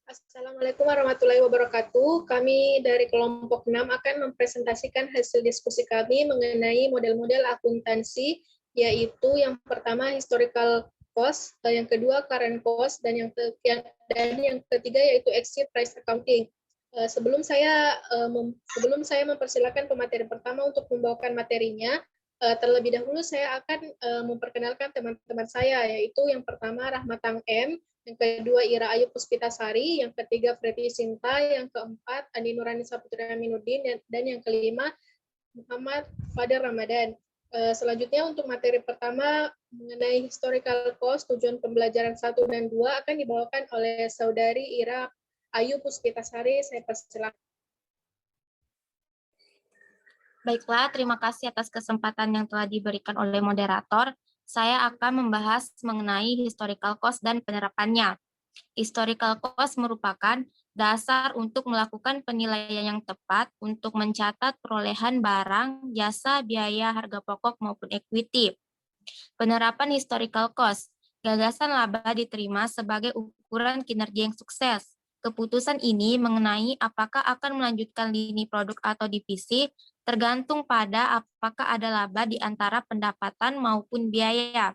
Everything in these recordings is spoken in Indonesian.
Assalamualaikum warahmatullahi wabarakatuh. Kami dari kelompok 6 akan mempresentasikan hasil diskusi kami mengenai model-model akuntansi, yaitu yang pertama historical cost, yang kedua current cost, dan yang ketiga yaitu exit price accounting. Sebelum saya mempersilakan pemateri pertama untuk membawakan materinya, terlebih dahulu saya akan memperkenalkan teman-teman saya, yaitu yang pertama Rahmatang M, yang kedua Ira Ayu Puspitasari, yang ketiga Preti Sinta, yang keempat Andi Nurani Saputra Aminuddin, dan yang kelima Muhammad Fadil Ramadan. Selanjutnya untuk materi pertama mengenai historical cost, tujuan pembelajaran 1 dan 2 akan dibawakan oleh Saudari Ira Ayu Puspitasari. Saya persilakan. Baiklah, terima kasih atas kesempatan yang telah diberikan oleh moderator. Saya akan membahas mengenai historical cost dan penerapannya. Historical cost merupakan dasar untuk melakukan penilaian yang tepat untuk mencatat perolehan barang, jasa, biaya, harga pokok, maupun equity. Penerapan historical cost. Gagasan laba diterima sebagai ukuran kinerja yang sukses. Keputusan ini mengenai apakah akan melanjutkan lini produk atau divisi tergantung pada apakah ada laba di antara pendapatan maupun biaya.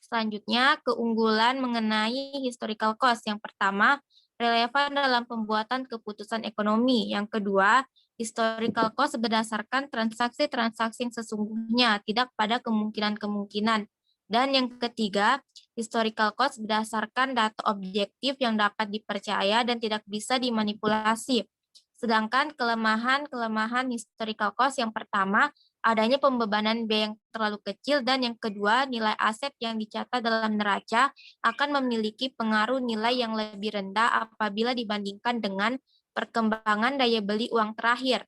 Selanjutnya, keunggulan mengenai historical cost. Yang pertama, relevan dalam pembuatan keputusan ekonomi. Yang kedua, historical cost berdasarkan transaksi-transaksi yang sesungguhnya, tidak pada kemungkinan-kemungkinan. Dan yang ketiga, historical cost berdasarkan data objektif yang dapat dipercaya dan tidak bisa dimanipulasi. Sedangkan kelemahan historical cost yang pertama, adanya pembebanan biaya yang terlalu kecil, dan yang kedua, nilai aset yang dicatat dalam neraca akan memiliki pengaruh nilai yang lebih rendah apabila dibandingkan dengan perkembangan daya beli uang terakhir.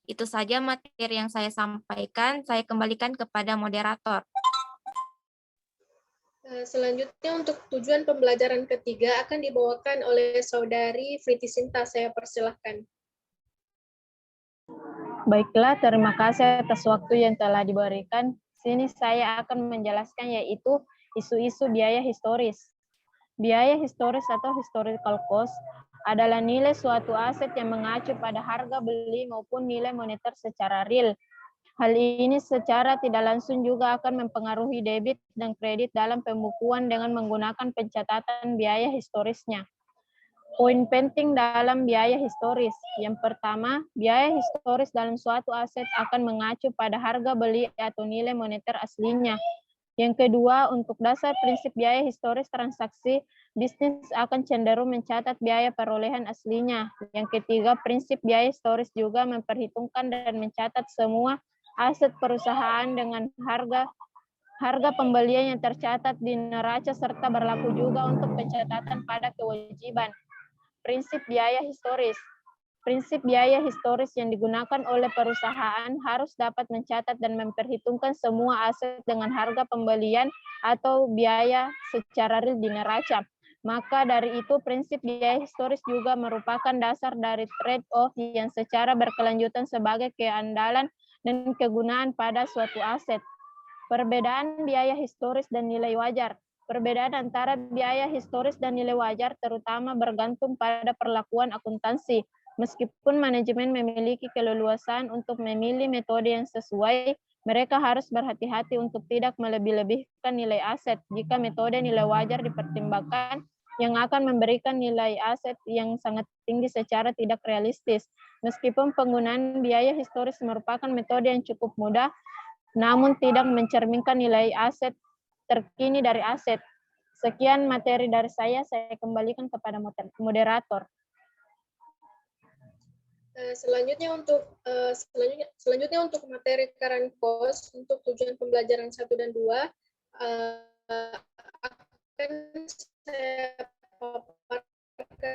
Itu saja materi yang saya sampaikan. Saya kembalikan kepada moderator. Selanjutnya untuk tujuan pembelajaran ketiga akan dibawakan oleh Saudari Priti Sinta. Saya persilahkan. Baiklah, terima kasih atas waktu yang telah diberikan. Sini saya akan menjelaskan yaitu isu-isu biaya historis. Biaya historis atau historical cost adalah nilai suatu aset yang mengacu pada harga beli maupun nilai moneter secara real. Hal ini secara tidak langsung juga akan mempengaruhi debit dan kredit dalam pembukuan dengan menggunakan pencatatan biaya historisnya. Poin penting dalam biaya historis. Yang pertama, biaya historis dalam suatu aset akan mengacu pada harga beli atau nilai moneter aslinya. Yang kedua, untuk dasar prinsip biaya historis transaksi, bisnis akan cenderung mencatat biaya perolehan aslinya. Yang ketiga, prinsip biaya historis juga memperhitungkan dan mencatat semua aset perusahaan dengan harga pembelian yang tercatat di neraca serta berlaku juga untuk pencatatan pada kewajiban. Prinsip biaya historis. Prinsip biaya historis yang digunakan oleh perusahaan harus dapat mencatat dan memperhitungkan semua aset dengan harga pembelian atau biaya secara real di neraca. Maka dari itu, prinsip biaya historis juga merupakan dasar dari trade-off yang secara berkelanjutan sebagai keandalan dan kegunaan pada suatu aset. Perbedaan biaya historis dan nilai wajar. Perbedaan antara biaya historis dan nilai wajar terutama bergantung pada perlakuan akuntansi. Meskipun manajemen memiliki keleluasaan untuk memilih metode yang sesuai, mereka harus berhati-hati untuk tidak melebih-lebihkan nilai aset. Jika metode nilai wajar dipertimbangkan, yang akan memberikan nilai aset yang sangat tinggi secara tidak realistis. Meskipun penggunaan biaya historis merupakan metode yang cukup mudah, namun tidak mencerminkan nilai aset terkini dari aset. Sekian materi dari saya kembalikan kepada moderator. Selanjutnya untuk materi current cost untuk tujuan pembelajaran 1 dan 2 akan saya paparkan,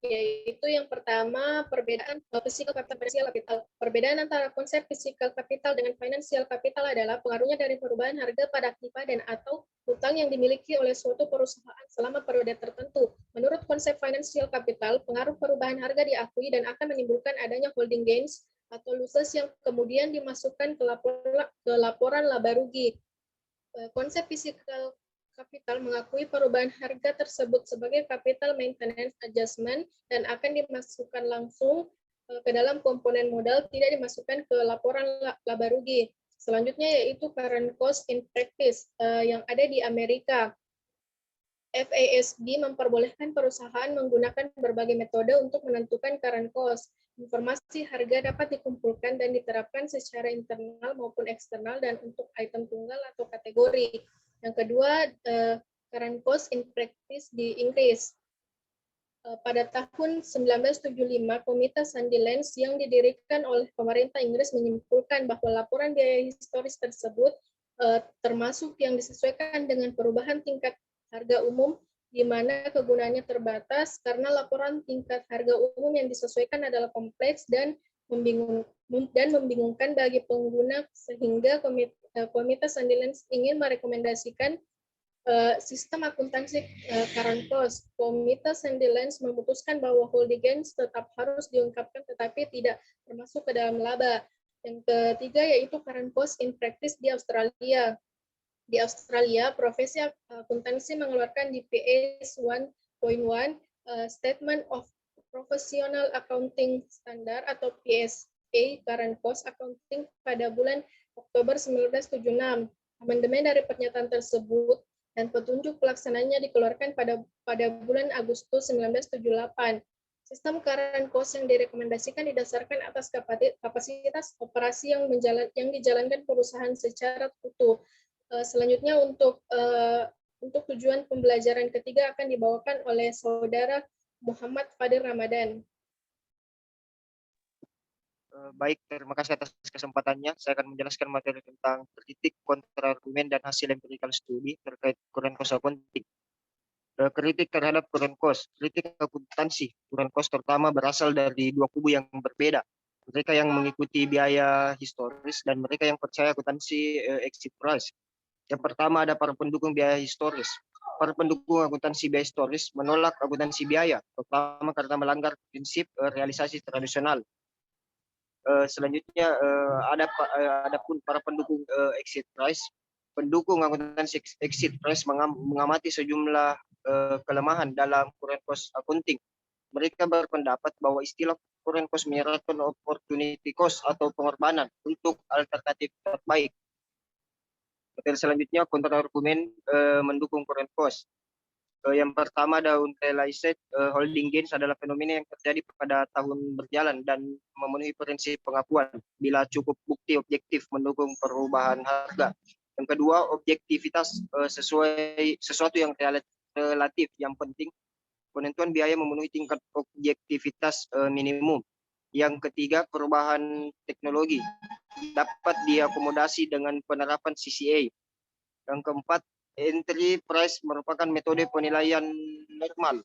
yaitu yang pertama perbedaan physical capital financial capital. Perbedaan antara konsep physical capital dengan financial capital adalah pengaruhnya dari perubahan harga pada aktiva dan atau hutang yang dimiliki oleh suatu perusahaan selama periode tertentu. Menurut konsep financial capital, pengaruh perubahan harga diakui dan akan menimbulkan adanya holding gains atau losses yang kemudian dimasukkan ke laporan laba rugi. Konsep physical Capital mengakui perubahan harga tersebut sebagai capital maintenance adjustment dan akan dimasukkan langsung ke dalam komponen modal, tidak dimasukkan ke laporan laba rugi. Selanjutnya yaitu current cost in practice yang ada di Amerika. FASB memperbolehkan perusahaan menggunakan berbagai metode untuk menentukan current cost. Informasi harga dapat dikumpulkan dan diterapkan secara internal maupun eksternal dan untuk item tunggal atau kategori. Yang kedua, current cost in practice di Inggris. Pada tahun 1975, Komite Sandilands yang didirikan oleh pemerintah Inggris menyimpulkan bahwa laporan biaya historis tersebut termasuk yang disesuaikan dengan perubahan tingkat harga umum, di mana kegunaannya terbatas karena laporan tingkat harga umum yang disesuaikan adalah kompleks dan membingungkan bagi pengguna, sehingga Komite Sandilands ingin merekomendasikan sistem akuntansi current cost. Komite Sandilands memutuskan bahwa holding gains tetap harus diungkapkan tetapi tidak termasuk ke dalam laba. Yang ketiga yaitu current cost in practice di Australia. Di Australia, profesi akuntansi mengeluarkan DPS 1.1 Statement of Professional Accounting Standard atau PSA Current Cost Accounting pada bulan Oktober 1976. Amandemen dari pernyataan tersebut dan petunjuk pelaksananya dikeluarkan pada bulan Agustus 1978. Sistem current cost yang direkomendasikan didasarkan atas kapasitas operasi yang dijalankan perusahaan secara utuh. Selanjutnya untuk tujuan pembelajaran ketiga akan dibawakan oleh Saudara Muhammad Fadil Ramadan. Baik, terima kasih atas kesempatannya. Saya akan menjelaskan materi tentang kritik, kontra-argumen, dan hasil empirical study terkait current cost accounting. Kritik terhadap current cost. Kritik akuntansi current cost terutama berasal dari dua kubu yang berbeda. Mereka yang mengikuti biaya historis dan mereka yang percaya akuntansi exit price. Yang pertama ada para pendukung biaya historis. Para pendukung akuntansi biaya historis menolak akuntansi biaya, terutama karena melanggar prinsip realisasi tradisional. Selanjutnya ada pun para pendukung exit price. Pendukung akuntansi exit price mengamati sejumlah kelemahan dalam current cost accounting. Mereka berpendapat bahwa istilah current cost menyeratkan opportunity cost atau pengorbanan untuk alternatif terbaik. Materi selanjutnya kontra-argumen mendukung current cost. Yang pertama ada unrealized holding gains adalah fenomena yang terjadi pada tahun berjalan dan memenuhi prinsip pengakuan bila cukup bukti objektif mendukung perubahan harga. Yang kedua, objektivitas sesuatu yang relatif yang penting. Penentuan biaya memenuhi tingkat objektivitas minimum. Yang ketiga, perubahan teknologi dapat diakomodasi dengan penerapan CCA. Yang keempat, entry price merupakan metode penilaian normal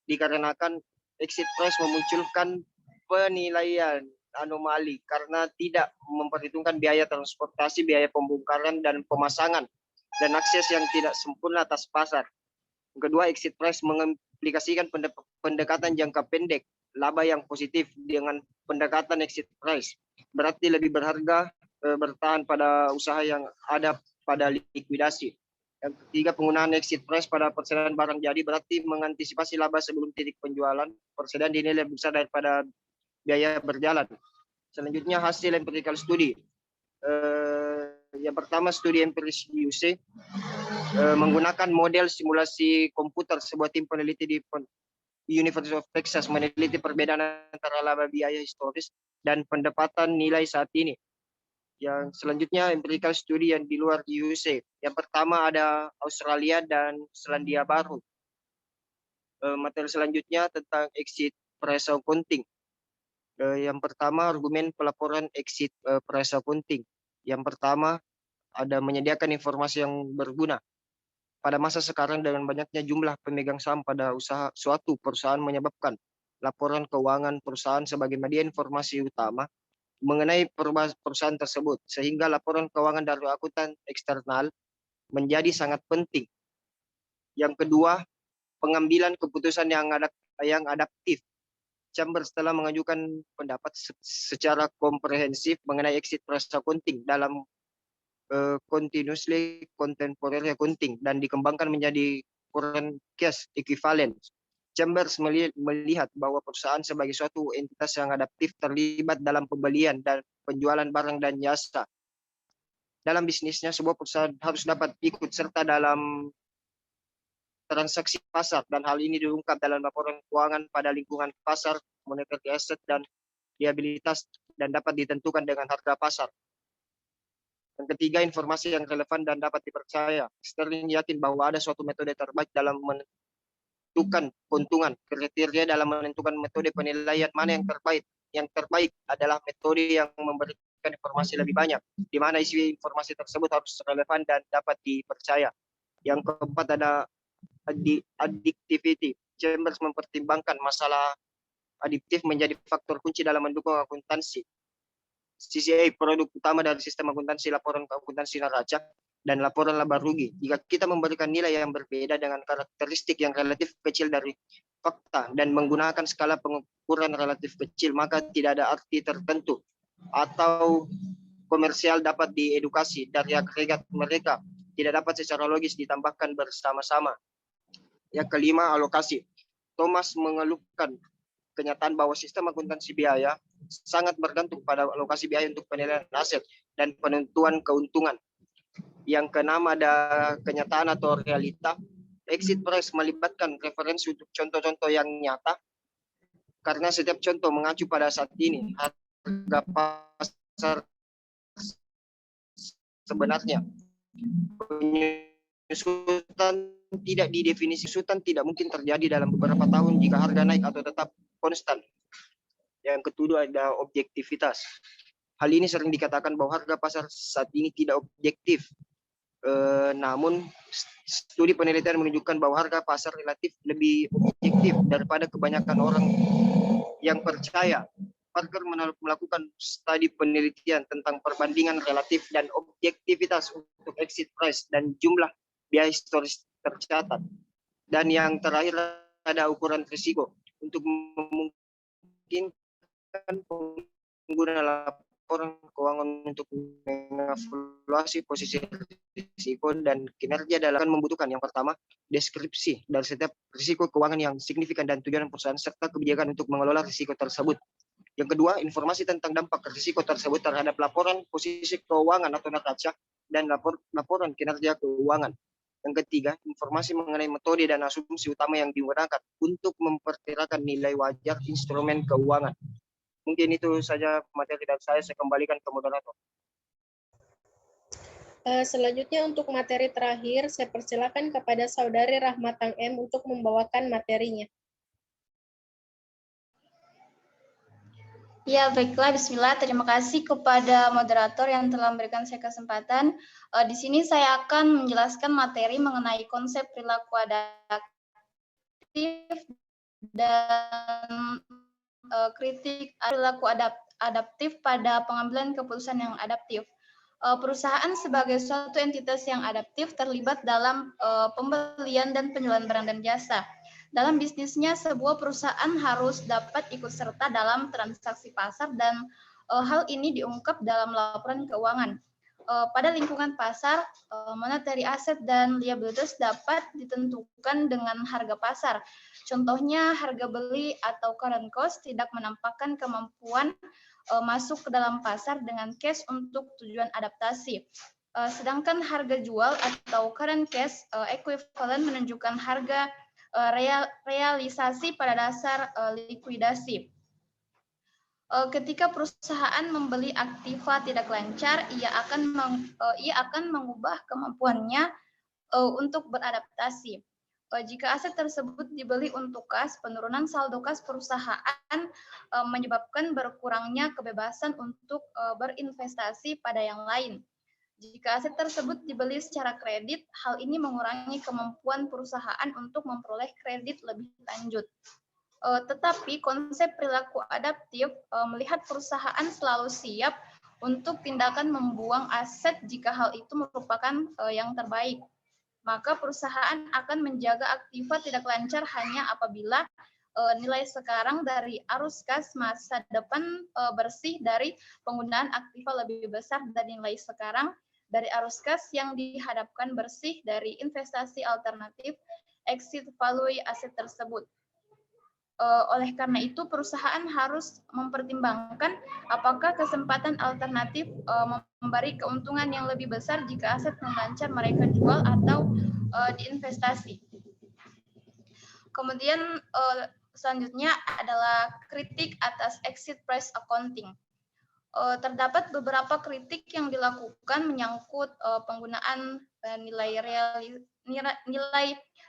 dikarenakan exit price memunculkan penilaian anomali karena tidak memperhitungkan biaya transportasi, biaya pembongkaran dan pemasangan dan akses yang tidak sempurna atas pasar. Yang kedua, exit price mengimplikasikan pendekatan jangka pendek laba yang positif dengan pendekatan exit price. Berarti lebih berharga bertahan pada usaha yang ada pada likuidasi. Yang ketiga, penggunaan exit price pada persediaan barang jadi berarti mengantisipasi laba sebelum titik penjualan. Persediaan dinilai lebih besar daripada biaya berjalan. Selanjutnya hasil empirical study. Yang pertama, studi empiris UC menggunakan model simulasi komputer. Sebuah tim peneliti di University of Texas meneliti perbedaan antara laba biaya historis dan pendapatan nilai saat ini. Yang selanjutnya empirical study yang di luar USA. Yang pertama ada Australia dan Selandia Baru. Materi selanjutnya tentang exit price accounting. Yang pertama argumen pelaporan exit price accounting. Yang pertama ada menyediakan informasi yang berguna. Pada masa sekarang dengan banyaknya jumlah pemegang saham pada suatu perusahaan menyebabkan laporan keuangan perusahaan sebagai media informasi utama mengenai perusahaan tersebut, sehingga laporan keuangan dari akuntan eksternal menjadi sangat penting. Yang kedua, pengambilan keputusan yang adaptif. Chambers telah mengajukan pendapat secara komprehensif mengenai exit price accounting dalam continuously contemporary accounting dan dikembangkan menjadi current cash equivalent. Chambers melihat bahwa perusahaan sebagai suatu entitas yang adaptif terlibat dalam pembelian dan penjualan barang dan jasa. Dalam bisnisnya, sebuah perusahaan harus dapat ikut serta dalam transaksi pasar, dan hal ini diungkap dalam laporan keuangan pada lingkungan pasar, monetary asset, dan liabilitas, dan dapat ditentukan dengan harga pasar. Yang ketiga, informasi yang relevan dan dapat dipercaya. Sterling yakin bahwa ada suatu metode terbaik dalam menentukan keuntungan. Kriteria dalam menentukan metode penilaian mana yang terbaik. Yang terbaik adalah metode yang memberikan informasi lebih banyak, di mana isi informasi tersebut harus relevan dan dapat dipercaya. Yang keempat ada addictivity. Chambers mempertimbangkan masalah adiktif menjadi faktor kunci dalam mendukung akuntansi. CCA, produk utama dari sistem akuntansi, laporan akuntansi neraca, dan laporan laba rugi. Jika kita memberikan nilai yang berbeda dengan karakteristik yang relatif kecil dari fakta dan menggunakan skala pengukuran relatif kecil, maka tidak ada arti tertentu atau komersial dapat diedukasi dari agregat mereka. Tidak dapat secara logis ditambahkan bersama-sama. Yang kelima, alokasi. Thomas mengeluhkan kenyataan bahwa sistem akuntansi biaya sangat bergantung pada alokasi biaya untuk penilaian aset dan penentuan keuntungan. Yang keenam ada kenyataan atau realita. Exit price melibatkan referensi untuk contoh-contoh yang nyata, karena setiap contoh mengacu pada saat ini harga pasar sebenarnya. Penyusutan tidak didefinisi, penyusutan tidak mungkin terjadi dalam beberapa tahun jika harga naik atau tetap konstan. Yang kedua ada objektivitas. Hal ini sering dikatakan bahwa harga pasar saat ini tidak objektif. Namun studi penelitian menunjukkan bahwa harga pasar relatif lebih objektif daripada kebanyakan orang yang percaya. Parker melakukan studi penelitian tentang perbandingan relatif dan objektivitas untuk exit price dan jumlah biaya historis tercatat. Dan yang terakhir ada ukuran risiko untuk memungkinkan pengguna laporan keuangan untuk mengevaluasi posisi risiko dan kinerja dalam membutuhkan yang pertama, deskripsi dari setiap risiko keuangan yang signifikan dan tujuan perusahaan serta kebijakan untuk mengelola risiko tersebut. Yang kedua, informasi tentang dampak risiko tersebut terhadap laporan posisi keuangan atau neraca dan laporan kinerja keuangan. Yang ketiga, informasi mengenai metode dan asumsi utama yang digunakan untuk memperkirakan nilai wajar instrumen keuangan. Mungkin itu saja materi dari saya kembalikan ke moderator. Selanjutnya untuk materi terakhir, saya persilakan kepada Saudari Rahmatang M untuk membawakan materinya. Ya, baiklah, bismillah. Terima kasih kepada moderator yang telah memberikan saya kesempatan. Di sini saya akan menjelaskan materi mengenai konsep perilaku adaptif dan kritik perilaku adaptif pada pengambilan keputusan yang adaptif. Perusahaan sebagai suatu entitas yang adaptif terlibat dalam pembelian dan penjualan barang dan jasa. Dalam bisnisnya, sebuah perusahaan harus dapat ikut serta dalam transaksi pasar dan hal ini diungkap dalam laporan keuangan. Pada lingkungan pasar, monetary asset dan liabilities dapat ditentukan dengan harga pasar. Contohnya, harga beli atau current cost tidak menampakkan kemampuan masuk ke dalam pasar dengan cash untuk tujuan adaptasi. Sedangkan harga jual atau current cash equivalent menunjukkan harga realisasi pada dasar likuidasi. Ketika perusahaan membeli aktiva tidak lancar, ia akan mengubah kemampuannya untuk beradaptasi. Jika aset tersebut dibeli untuk kas, penurunan saldo kas perusahaan menyebabkan berkurangnya kebebasan untuk berinvestasi pada yang lain. Jika aset tersebut dibeli secara kredit, hal ini mengurangi kemampuan perusahaan untuk memperoleh kredit lebih lanjut. Tetapi konsep perilaku adaptif melihat perusahaan selalu siap untuk tindakan membuang aset jika hal itu merupakan yang terbaik. Maka perusahaan akan menjaga aktiva tidak lancar hanya apabila nilai sekarang dari arus kas masa depan bersih dari penggunaan aktiva lebih besar dari nilai sekarang, dari arus kas yang dihadapkan bersih dari investasi alternatif, exit value aset tersebut. Oleh karena itu, perusahaan harus mempertimbangkan apakah kesempatan alternatif memberi keuntungan yang lebih besar jika aset non-lancar mereka jual atau diinvestasi. Kemudian selanjutnya adalah kritik atas exit price accounting. Terdapat beberapa kritik yang dilakukan menyangkut penggunaan nilai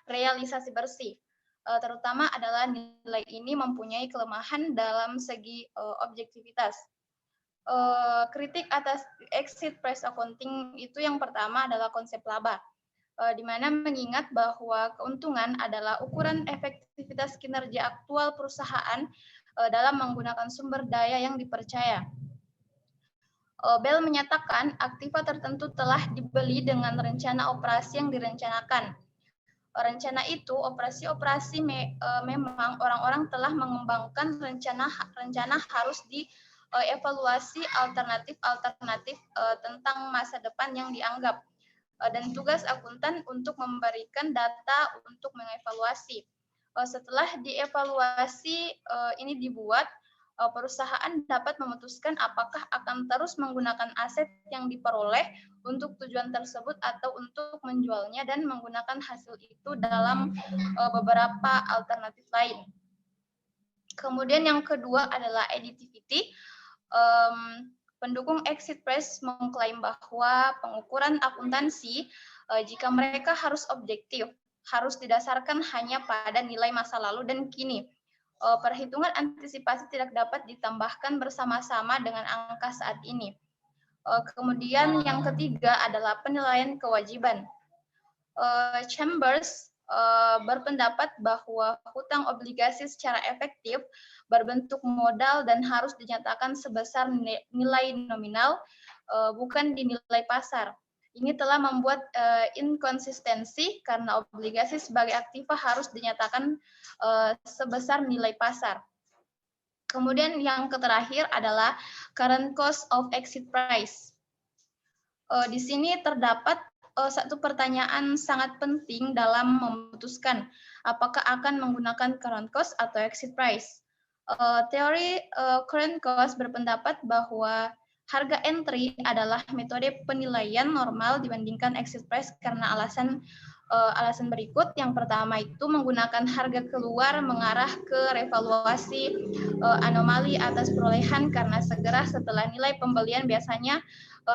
realisasi bersih. Terutama adalah nilai ini mempunyai kelemahan dalam segi objektivitas. Kritik atas exit price accounting itu yang pertama adalah konsep laba, di mana mengingat bahwa keuntungan adalah ukuran efektivitas kinerja aktual perusahaan dalam menggunakan sumber daya yang dipercaya. Bell menyatakan aktiva tertentu telah dibeli dengan rencana operasi yang direncanakan. Rencana itu, operasi-operasi memang orang-orang telah mengembangkan rencana harus dievaluasi alternatif-alternatif tentang masa depan yang dianggap. Dan tugas akuntan untuk memberikan data untuk mengevaluasi. Setelah dievaluasi ini dibuat, perusahaan dapat memutuskan apakah akan terus menggunakan aset yang diperoleh untuk tujuan tersebut atau untuk menjualnya dan menggunakan hasil itu dalam beberapa alternatif lain. Kemudian yang kedua adalah additivity. Pendukung exit price mengklaim bahwa pengukuran akuntansi jika mereka harus objektif, harus didasarkan hanya pada nilai masa lalu dan kini. Perhitungan antisipasi tidak dapat ditambahkan bersama-sama dengan angka saat ini. Kemudian yang ketiga adalah penilaian kewajiban. Chambers berpendapat bahwa hutang obligasi secara efektif berbentuk modal dan harus dinyatakan sebesar nilai nominal, bukan di nilai pasar. Ini telah membuat inkonsistensi karena obligasi sebagai aktiva harus dinyatakan sebesar nilai pasar. Kemudian yang terakhir adalah current cost of exit price. Di sini terdapat satu pertanyaan sangat penting dalam memutuskan apakah akan menggunakan current cost atau exit price. Teori current cost berpendapat bahwa harga entry adalah metode penilaian normal dibandingkan exit price karena alasan berikut. Yang pertama itu menggunakan harga keluar mengarah ke revaluasi anomali atas perolehan karena segera setelah nilai pembelian biasanya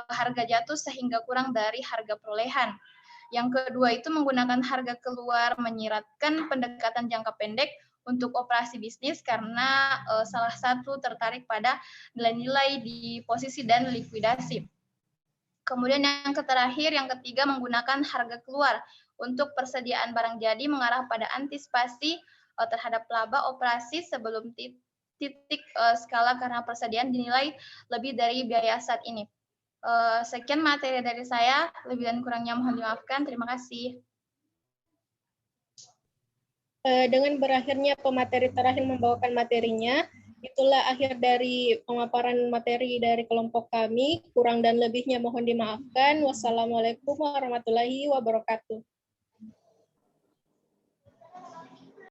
harga jatuh sehingga kurang dari harga perolehan. Yang kedua itu menggunakan harga keluar menyiratkan pendekatan jangka pendek untuk operasi bisnis karena salah satu tertarik pada nilai-nilai di posisi dan likuidasi. Kemudian yang terakhir, yang ketiga menggunakan harga keluar untuk persediaan barang jadi mengarah pada antisipasi terhadap laba operasi sebelum titik skala karena persediaan dinilai lebih dari biaya saat ini. Sekian materi dari saya, lebih dan kurangnya mohon dimaafkan. Terima kasih. Dengan berakhirnya pemateri terakhir membawakan materinya, itulah akhir dari pemaparan materi dari kelompok kami. Kurang dan lebihnya mohon dimaafkan. Wassalamualaikum warahmatullahi wabarakatuh.